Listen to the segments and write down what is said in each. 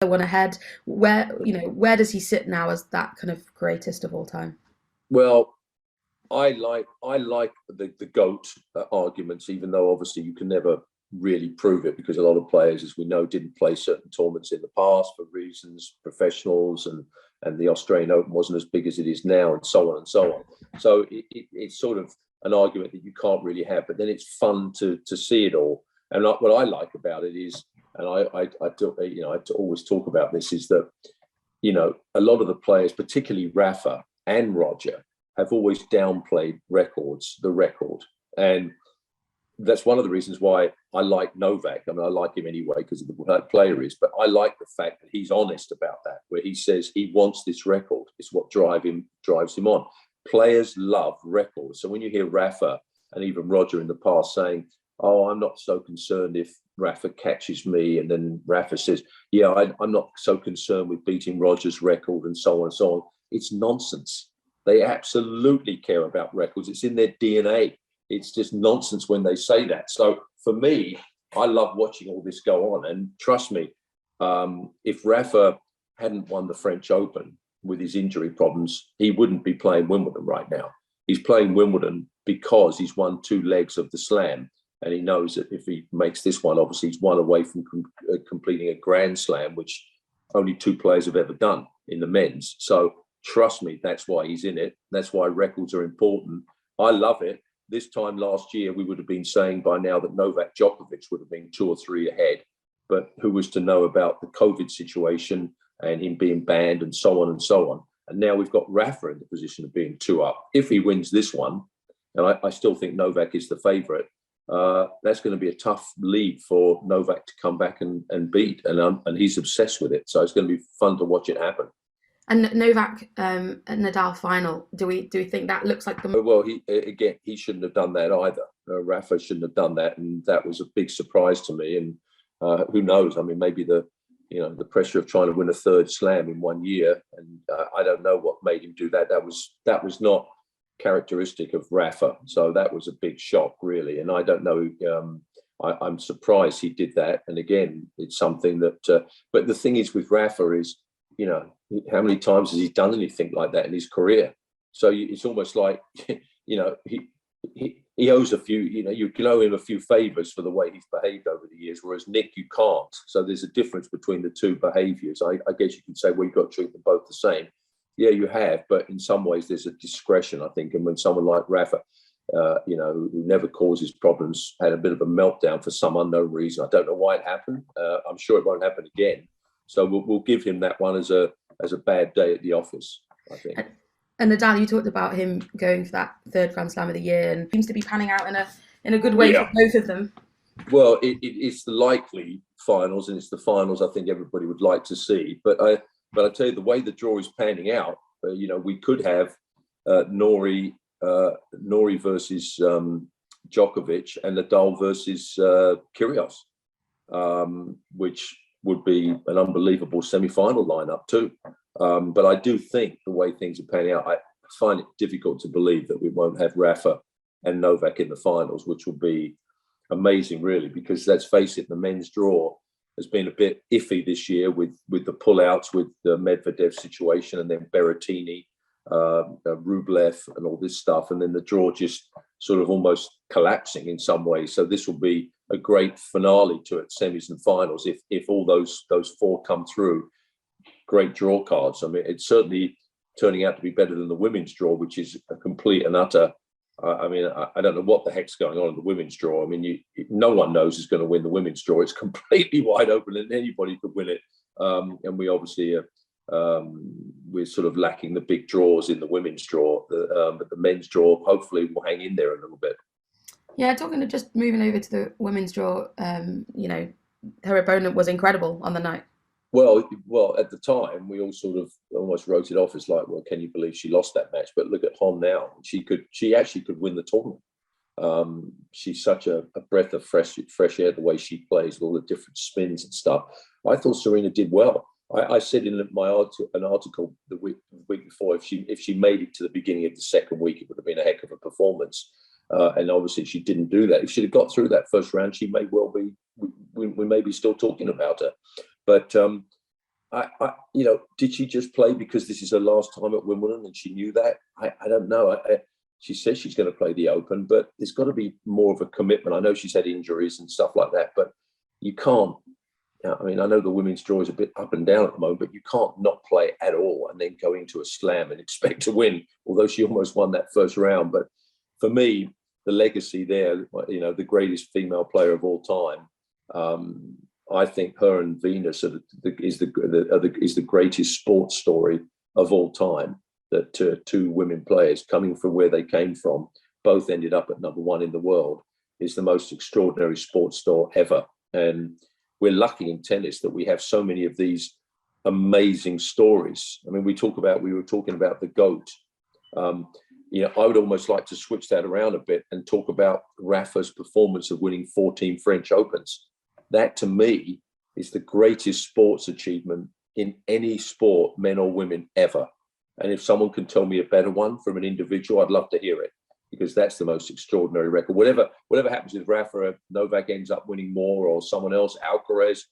one ahead. Where does he sit now as that kind of greatest of all time? Well, I like the GOAT arguments, even though obviously you can never really prove it because a lot of players, as we know, didn't play certain tournaments in the past for reasons, professionals, and the Australian Open wasn't as big as it is now, and so on and so on. So it's sort of an argument that you can't really have, but then it's fun to see it all. And what I like about it is, and I always talk about this, is that a lot of the players, particularly Rafa and Roger, have always downplayed the record. And that's one of the reasons why I like Novak. I mean, I like him anyway because of the that player is, but I like the fact that he's honest about that, where he says he wants this record. It's what drives him on. Players love records. So when you hear Rafa and even Roger in the past saying, "Oh, I'm not so concerned if Rafa catches me," and then Rafa says, "Yeah, I'm not so concerned with beating Roger's record," and so on and so on. It's nonsense. They absolutely care about records. It's in their DNA. It's just nonsense when they say that. So for me, I love watching all this go on. And trust me, if Rafa hadn't won the French Open with his injury problems, he wouldn't be playing Wimbledon right now. He's playing Wimbledon because he's won 2 legs of the Slam. And he knows that if he makes this one, obviously he's one away from completing a Grand Slam, which only 2 players have ever done in the men's. So trust me, that's why he's in it. That's why records are important. I love it. This time last year, we would have been saying by now that Novak Djokovic would have been 2 or 3 ahead. But who was to know about the COVID situation and him being banned and so on and so on. And now we've got Rafa in the position of being 2 up. If he wins this one, and I still think Novak is the favourite, that's going to be a tough lead for Novak to come back and beat. And he's obsessed with it. So it's going to be fun to watch it happen. And Novak Nadal final, do we think that looks like the... Well, he shouldn't have done that either. Rafa shouldn't have done that, and that was a big surprise to me. And who knows? I mean, maybe the pressure of trying to win a 3rd Slam in 1 year, and I don't know what made him do that. That was not characteristic of Rafa. So that was a big shock, really. And I don't know. I'm surprised he did that. And again, it's something that. But the thing is with Rafa is, how many times has he done anything like that in his career? So it's almost like, he owes a few, you can owe him a few favours for the way he's behaved over the years, whereas Nick, you can't. So there's a difference between the 2 behaviours. I guess you can say, well, you've got to treat them both the same. Yeah, you have, but in some ways there's a discretion, I think. And when someone like Rafa, who never causes problems, had a bit of a meltdown for some unknown reason, I don't know why it happened. I'm sure it won't happen again. So we'll give him that one as a bad day at the office, I think. And Nadal, you talked about him going for that 3rd Grand Slam of the year, and seems to be panning out in a good way for both of them. Well, it's the likely finals, and it's the finals I think everybody would like to see. But I tell you, the way the draw is panning out, we could have Norrie versus Djokovic and Nadal versus Kyrgios, which would be an unbelievable semi-final lineup too. But I do think the way things are panning out, I find it difficult to believe that we won't have Rafa and Novak in the finals, which will be amazing, really, because let's face it, the men's draw has been a bit iffy this year with the pullouts, with the Medvedev situation, and then Berrettini, Rublev, and all this stuff, and then the draw just sort of almost collapsing in some ways. So this will be a great finale to it, semis and finals, if all those 4 come through. Great draw cards. I mean, it's certainly turning out to be better than the women's draw, which is a complete and utter. I don't know what the heck's going on in the women's draw. I mean, no one knows who's going to win the women's draw. It's completely wide open, and anybody could win it. And we obviously we're sort of lacking the big draws in the women's draw, but the men's draw hopefully will hang in there a little bit. Yeah, just moving over to the women's draw. Her opponent was incredible on the night. Well, at the time, we all sort of almost wrote it off as like, well, can you believe she lost that match? But look at Hon now. She actually could win the tournament. She's such a breath of fresh air, the way she plays, all the different spins and stuff. I thought Serena did well. I said in an article the week before, if she made it to the beginning of the 2nd week, it would have been a heck of a performance. And obviously she didn't do that. If she'd have got through that first round, she may well be, we may be still talking about her. But did she just play because this is her last time at Wimbledon and she knew that? I don't know. She says she's going to play the Open, but there's got to be more of a commitment. I know she's had injuries and stuff like that, but you can't. I mean, I know the women's draw is a bit up and down at the moment, but you can't not play at all and then go into a slam and expect to win, although she almost won that first round. But for me, the legacy there, the greatest female player of all time, I think her and Venus is the greatest sports story of all time. That two women players coming from where they came from, both ended up at number one in the world, is the most extraordinary sports story ever. And we're lucky in tennis that we have so many of these amazing stories. I mean, we were talking about the GOAT. I would almost like to switch that around a bit and talk about Rafa's performance of winning 14 French Opens. That, to me, is the greatest sports achievement in any sport, men or women, ever. And if someone can tell me a better one from an individual, I'd love to hear it, because that's the most extraordinary record. Whatever happens with Rafa, Novak ends up winning more, or someone else, Alcaraz,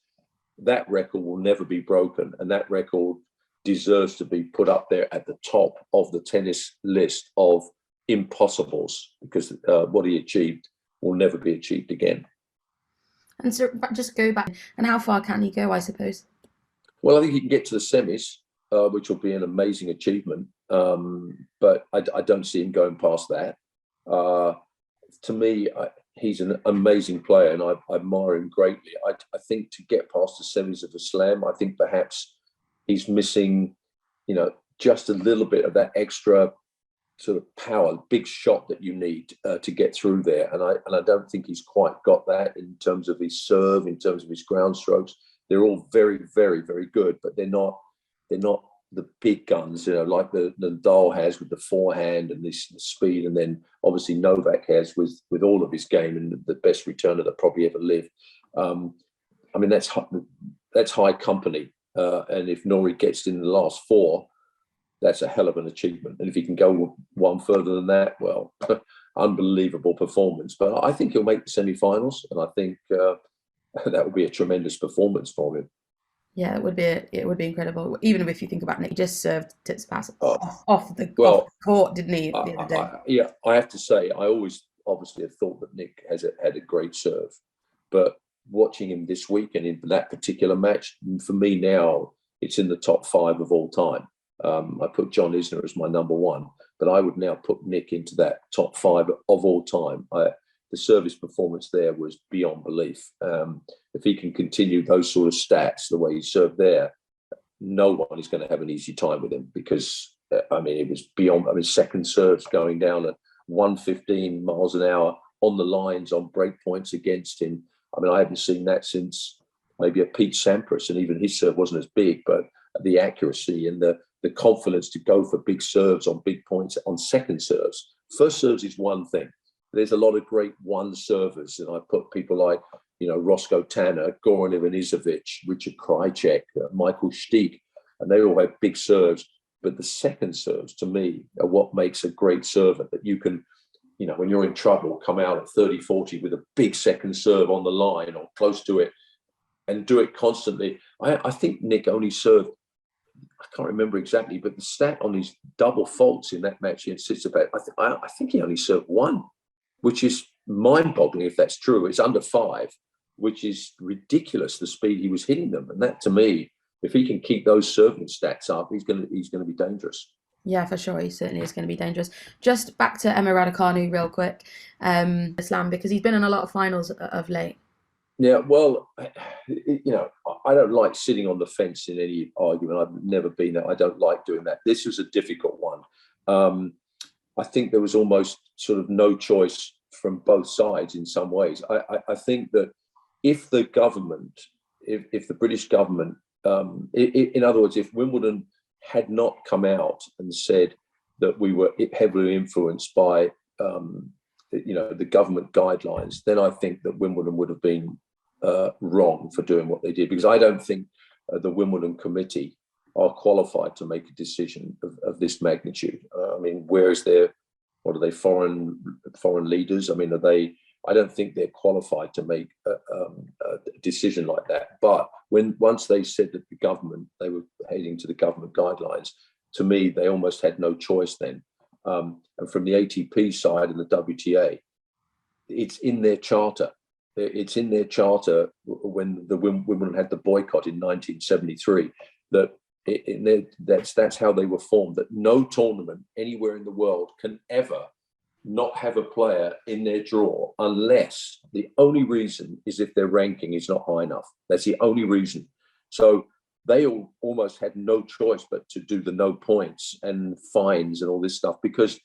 that record will never be broken. And that record deserves to be put up there at the top of the tennis list of impossibles, because what he achieved will never be achieved again. And so just go back, and how far can he go, I suppose? Well, I think he can get to the semis, which will be an amazing achievement. But I don't see him going past that. To me, he's an amazing player, and I admire him greatly. I think to get past the semis of a slam, I think perhaps he's missing, just a little bit of that extra sort of power, big shot that you need to get through there. And I don't think he's quite got that in terms of his serve, in terms of his ground strokes. They're all very, very, very good, but they're not the big guns, like the Nadal has with the forehand and this speed, and then obviously Novak has with all of his game and the best returner that probably ever lived. I mean, that's high company, and if Norrie gets in the last four, that's a hell of an achievement. And if he can go one further than that, well, unbelievable performance. But I think he'll make the semi-finals, and I think that would be a tremendous performance for him. Yeah, it would be incredible. Even if you think about it, he just served Tsitsipas off the court, didn't he, the other day? I have to say, I always obviously have thought that Nick had a great serve, but watching him this week and in that particular match, for me now, it's in the top 5 of all time. I put John Isner as my number 1, but I would now put Nick into that top 5 of all time. The service performance there was beyond belief. If he can continue those sort of stats, the way he served there, no one is going to have an easy time with him, because, it was beyond. Second serves going down at 115 miles an hour on the lines, on break points against him. I haven't seen that since maybe a Pete Sampras, and even his serve wasn't as big, but the accuracy and the confidence to go for big serves on big points on second serves. First serves is one thing. There's a lot of great one servers, and I put people like, Roscoe Tanner, Goran Ivanisevic, Richard Krajicek, Michael Stich, and they all have big serves. But the second serves, to me, are what makes a great server, that you can, when you're in trouble, come out at 30-40 with a big second serve on the line or close to it and do it constantly. I think Nick only served, I can't remember exactly, but the stat on his double faults in that match against Tsitsipas, I think he only served 1, which is mind-boggling if that's true. It's under 5, which is ridiculous, the speed he was hitting them. And that, to me, if he can keep those serving stats up, he's going to be dangerous. Yeah, for sure. He certainly is going to be dangerous. Just back to Emma Raducanu real quick, Islam, because he's been in a lot of finals of late. Yeah, well, I don't like sitting on the fence in any argument. I've never been that. I don't like doing that. This was a difficult one. I think there was almost sort of no choice from both sides in some ways. I think that if the government, if the British government, in other words, if Wimbledon had not come out and said that we were heavily influenced by, the government guidelines, then I think that Wimbledon would have been wrong for doing what they did, because I don't think the Wimbledon committee are qualified to make a decision of this magnitude. What are they, foreign leaders? Are they I don't think they're qualified to make a decision like that. But once they said that they were heading to the government guidelines, to me, they almost had no choice then. And from the ATP side and the WTA, it's in their charter. It's in their charter when the Wimbledon had the boycott in 1973 that's how they were formed. That no tournament anywhere in the world can ever not have a player in their draw unless the only reason is if their ranking is not high enough. That's the only reason. So they almost had no choice but to do the no points and fines and all this stuff, because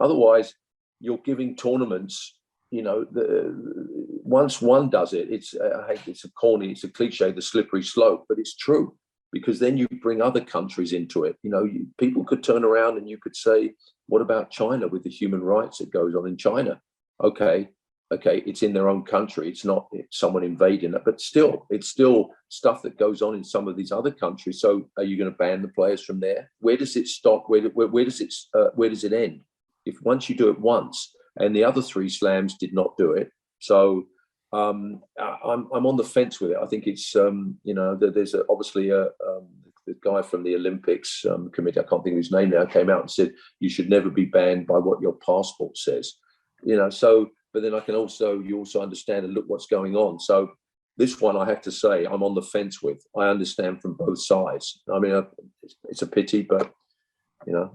otherwise you're giving tournaments, once one does it, it's a cliche, the slippery slope, but it's true, because then you bring other countries into it. People could turn around and you could say, what about China with the human rights that goes on in China? Okay, it's in their own country. It's not someone invading it, but it's still stuff that goes on in some of these other countries. So are you going to ban the players from there? Where does it stop? Where does it end? If once you do it once, and the other three slams did not do it. So I'm on the fence with it. I think it's, there's obviously the guy from the Olympics committee, I can't think of his name now, came out and said, you should never be banned by what your passport says. But then you also understand and look what's going on. So this one, I have to say, I'm on the fence with. I understand from both sides. I mean, it's a pity, but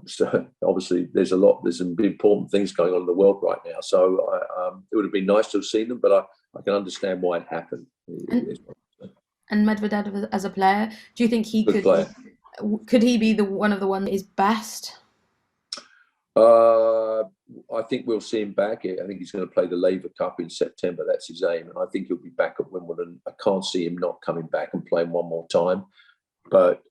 so obviously there's some important things going on in the world right now. So it would have been nice to have seen them, but I can understand why it happened. And Medvedev as a player, do you think he could he be one of the ones that is best? I think we'll see him back. I think he's going to play the Laver Cup in September. That's his aim, and I think he'll be back at Wimbledon. I can't see him not coming back and playing one more time.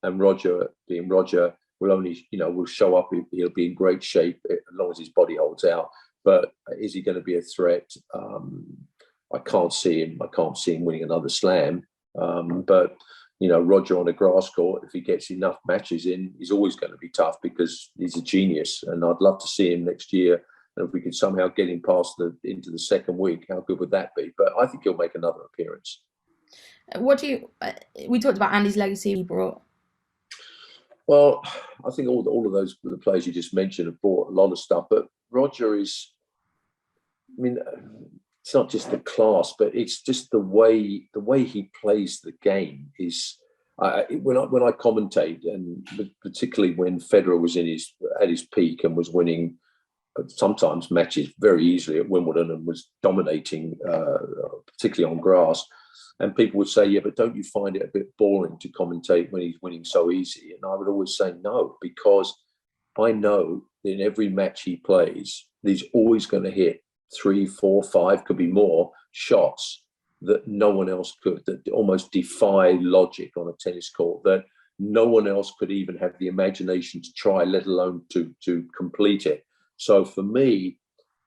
And Roger, being Roger, will show up. He'll be in great shape as long as his body holds out. But is he going to be a threat? I can't see him. I can't see him winning another slam. But Roger on a grass court, if he gets enough matches in, he's always going to be tough because he's a genius. And I'd love to see him next year. And if we could somehow get him into the second week, how good would that be? But I think he'll make another appearance. We talked about Andy's legacy he brought. Well, I think all of the players you just mentioned have brought a lot of stuff. But Roger is, it's not just the class, but it's just the way he plays the game is. When I commentate, and particularly when Federer was at his peak and was winning sometimes matches very easily at Wimbledon and was dominating, particularly on grass, and people would say, "Yeah, but don't you find it a bit boring to commentate when he's winning so easy?" And I would always say no, because I know that in every match he plays, he's always going to hit 3, 4, 5, could be more shots that no one else could, that almost defy logic on a tennis court, that no one else could even have the imagination to try, let alone to complete it. So for me,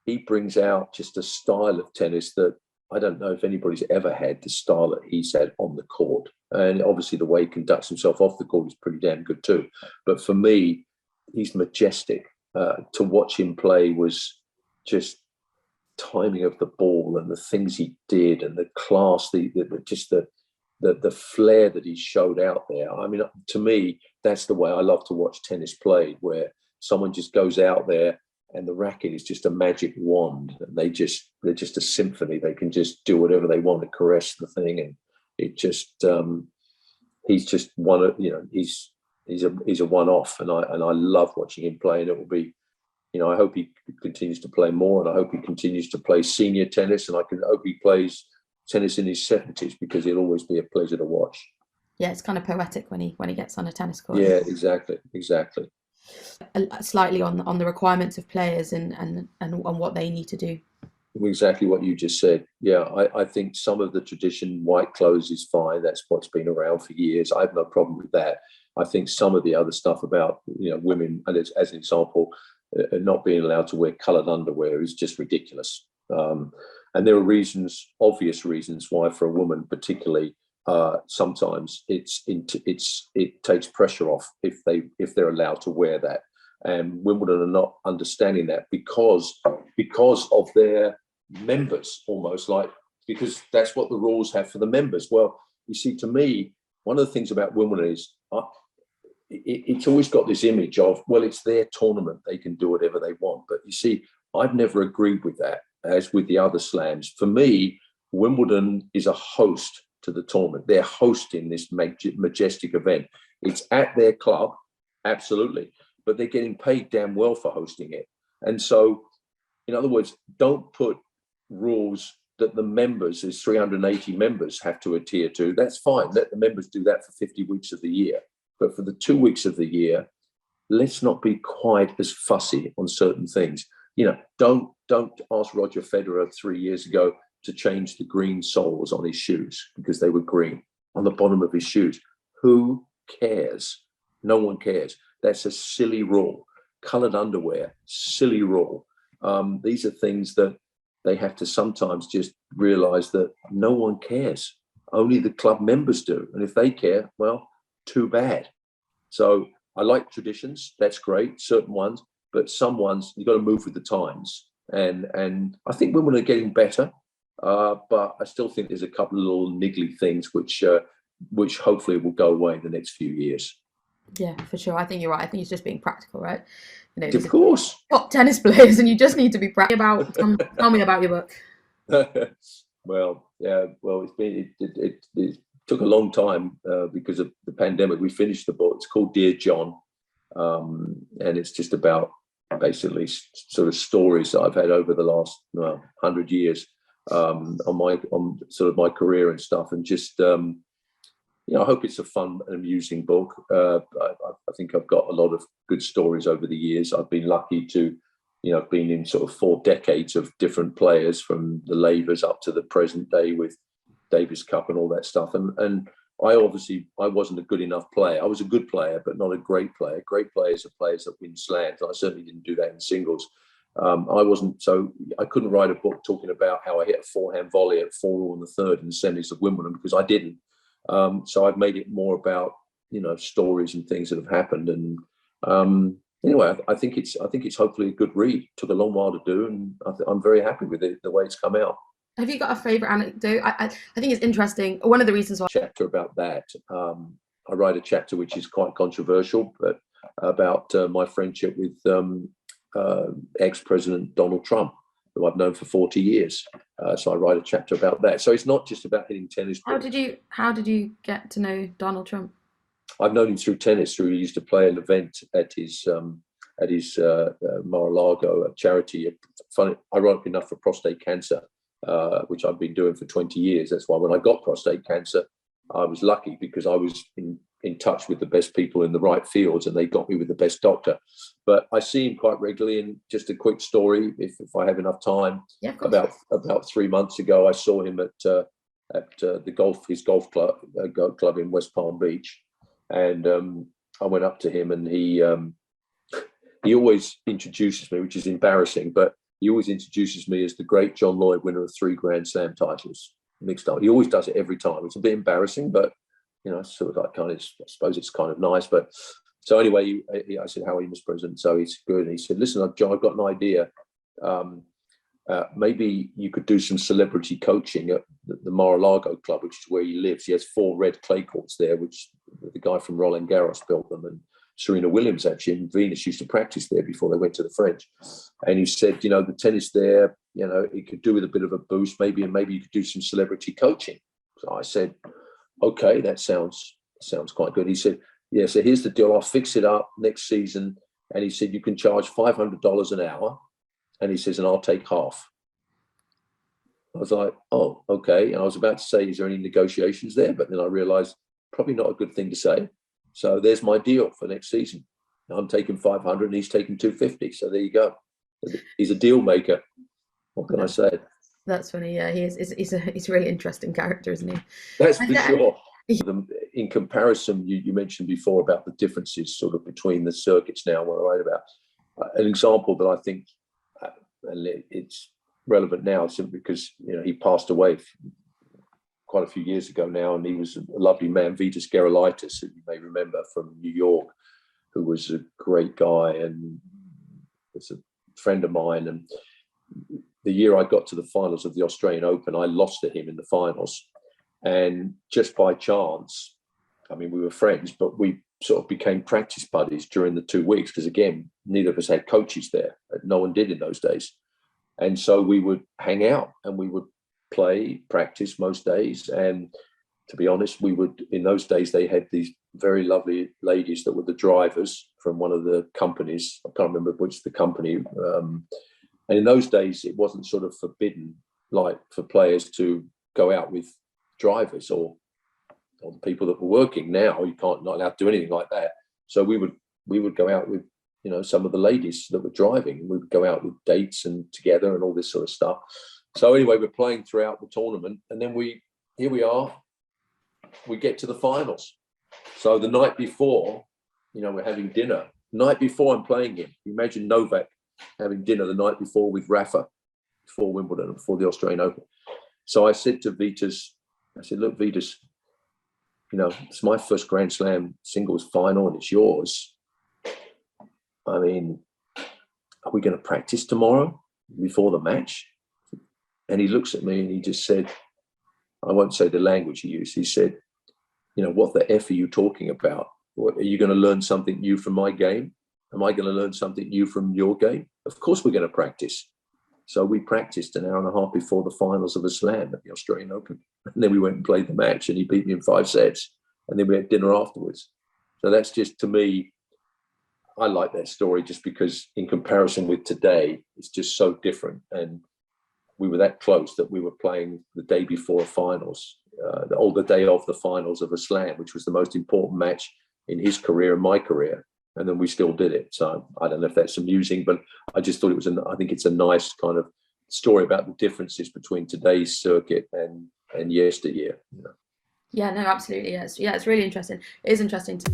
he brings out just a style of tennis that I don't know if anybody's ever had, the style that he's had on the court. And obviously the way he conducts himself off the court is pretty damn good too. But for me, he's majestic. To watch him play was just timing of the ball and the things he did and the class, the flair that he showed out there. I mean, to me, that's the way I love to watch tennis played, where someone just goes out there and the racket is just a magic wand, and they're just a symphony. They can just do whatever they want to caress the thing, and it just he's just one. He's a one-off, and I love watching him play. And it will be, I hope he continues to play more, and I hope he continues to play senior tennis, and I hope he plays tennis in his 70s, because it'll always be a pleasure to watch. Yeah, it's kind of poetic when he gets on a tennis court. Yeah, exactly. Slightly on the requirements of players and on what they need to do. Exactly what you just said. Yeah, I think some of the tradition, white clothes is fine. That's what's been around for years. I have no problem with that. I think some of the other stuff about women, and as an example, not being allowed to wear coloured underwear is just ridiculous. And there are obvious reasons why, for a woman particularly, sometimes it takes pressure off if they're allowed to wear that. And Wimbledon are not understanding that because of their members, almost like, because that's what the rules have for the members. Well, you see, to me, one of the things about Wimbledon is it's always got this image of, well, it's their tournament, they can do whatever they want. But you see, I've never agreed with that, as with the other slams. For me, Wimbledon is a host to the tournament. They're hosting this majestic event. It's at their club, absolutely, but they're getting paid damn well for hosting it. And so, in other words, don't put rules that the members, there's 380 members, have to adhere to. That's fine. Let the members do that for 50 weeks of the year. But for the 2 weeks of the year, let's not be quite as fussy on certain things. You know, don't ask Roger Federer 3 years ago to change the green soles on his shoes because they were green on the bottom of his shoes. Who cares? No one cares. That's a silly rule. Coloured underwear, silly rule. These are things that they have to sometimes just realise that no one cares. Only the club members do. And if they care, well, too bad. So I like traditions. That's great, certain ones. But some ones, you've got to move with the times. And I think women are getting better. But I still think there's a couple of little niggly things which hopefully will go away in the next few years. Yeah, for sure. I think you're right. I think it's just being practical, right? You know, Of course. Top tennis players, and you just need to be practical. Tell me about your book. Well, yeah. Well, it took a long time because of the pandemic. We finished the book. It's called Dear John, and it's just about basically sort of stories that I've had over the last 100 years on sort of my career and stuff, and just. I hope it's a fun and amusing book. I think I've got a lot of good stories over the years. I've been lucky to, been in sort of 4 decades of different players from the Lavers up to the present day with Davis Cup and all that stuff. And I wasn't a good enough player. I was a good player, but not a great player. Great players are players that win slams. I certainly didn't do that in singles. I couldn't write a book talking about how I hit a forehand volley at 4-all in the third in the semis of Wimbledon because I didn't. So I've made it more about stories and things that have happened, and anyway, I think it's hopefully a good read. Took a long while to do, and I'm very happy with it the way it's come out. Have you got a favourite anecdote? I think it's interesting. One of the reasons why chapter about that, I write a chapter which is quite controversial, but about my friendship with ex-President Donald Trump, who I've known for 40 years. So I write a chapter about that. So it's not just about hitting tennis. How did you get to know Donald Trump? I've known him through tennis. He used to play an event at his Mar-a-Lago charity. Funny, ironically enough, for prostate cancer, which I've been doing for 20 years. That's why when I got prostate cancer, I was lucky because I was in touch with the best people in the right fields, and they got me with the best doctor. But I see him quite regularly. And just a quick story, if I have enough time. Yeah, about 3 months ago, I saw him at his golf club in West Palm Beach, and I went up to him, and he always introduces me, which is embarrassing, but he always introduces me as the great John Lloyd, winner of 3 Grand Slam titles mixed up. He always does it every time. It's a bit embarrassing, but sort of like I suppose it's kind of nice. But so anyway, I said, "How are you, Mr. President?" So he's good. And he said, "Listen, John, I've got an idea. Maybe you could do some celebrity coaching at the Mar-a-Lago club, which is where he lives. He has 4 red clay courts there, which the guy from Roland Garros built them, and Serena Williams actually in Venus used to practice there before they went to the French." And he said, the tennis there, it could do with a bit of a boost, maybe you could do some celebrity coaching. So I said, okay, that sounds quite good. He said, yeah, so here's the deal. I'll fix it up next season. And he said, you can charge $500 an hour. And he says, and I'll take half. I was like, oh, okay. And I was about to say, is there any negotiations there? But then I realized probably not a good thing to say. So there's my deal for next season. I'm taking 500 and he's taking 250. So there you go. He's a deal maker. What can I say? That's funny. Yeah, he's a really interesting character, isn't he? That's for sure. In comparison, you mentioned before about the differences sort of between the circuits now. What I write about an example that I think, and it's relevant now, simply because he passed away quite a few years ago now, and he was a lovely man, Vitas Gerulaitis, who you may remember from New York, who was a great guy and was a friend of mine. And the year I got to the finals of the Australian Open, I lost to him in the finals. And just by chance, I mean, we were friends, but we sort of became practice buddies during the 2 weeks because, again, neither of us had coaches there. No one did in those days. And so we would hang out and we would play, practice most days. And to be honest, we would, in those days, they had these very lovely ladies that were the drivers from one of the companies. I can't remember which the company. And in those days, it wasn't sort of forbidden, like for players to go out with drivers or the people that were working. Now you can't, not allowed to do anything like that. So we would go out with, you know, some of the ladies that were driving. We would go out with dates and together and all this sort of stuff. So anyway, we're playing throughout the tournament, and then here we are. We get to the finals. So the night before, you know, we're having dinner. Night before I'm playing him. Imagine Novak having dinner the night before with Rafa, before Wimbledon and before the Australian Open. So I said to Vitas, I said, look, Vitas, you know, it's my first Grand Slam singles final and it's yours. I mean, are we going to practice tomorrow before the match? And he looks at me and he just said, I won't say the language he used. He said, you know, what the F are you talking about? What, are you going to learn something new from my game? Am I going to learn something new from your game? Of course we're going to practice. So we practiced an hour and a half before the finals of the Slam at the Australian Open. And then we went and played the match and he beat me in 5 sets. And then we had dinner afterwards. So that's just, to me, I like that story just because in comparison with today, it's just so different. And we were that close that we were playing the day before finals, or the day of the finals of a Slam, which was the most important match in his career and my career. And then we still did it. So I don't know if that's amusing, but I just thought it was, I think it's a nice kind of story about the differences between today's circuit and yesteryear. You know? Yeah, no, absolutely. Yes. Yeah, it's really interesting. It is interesting to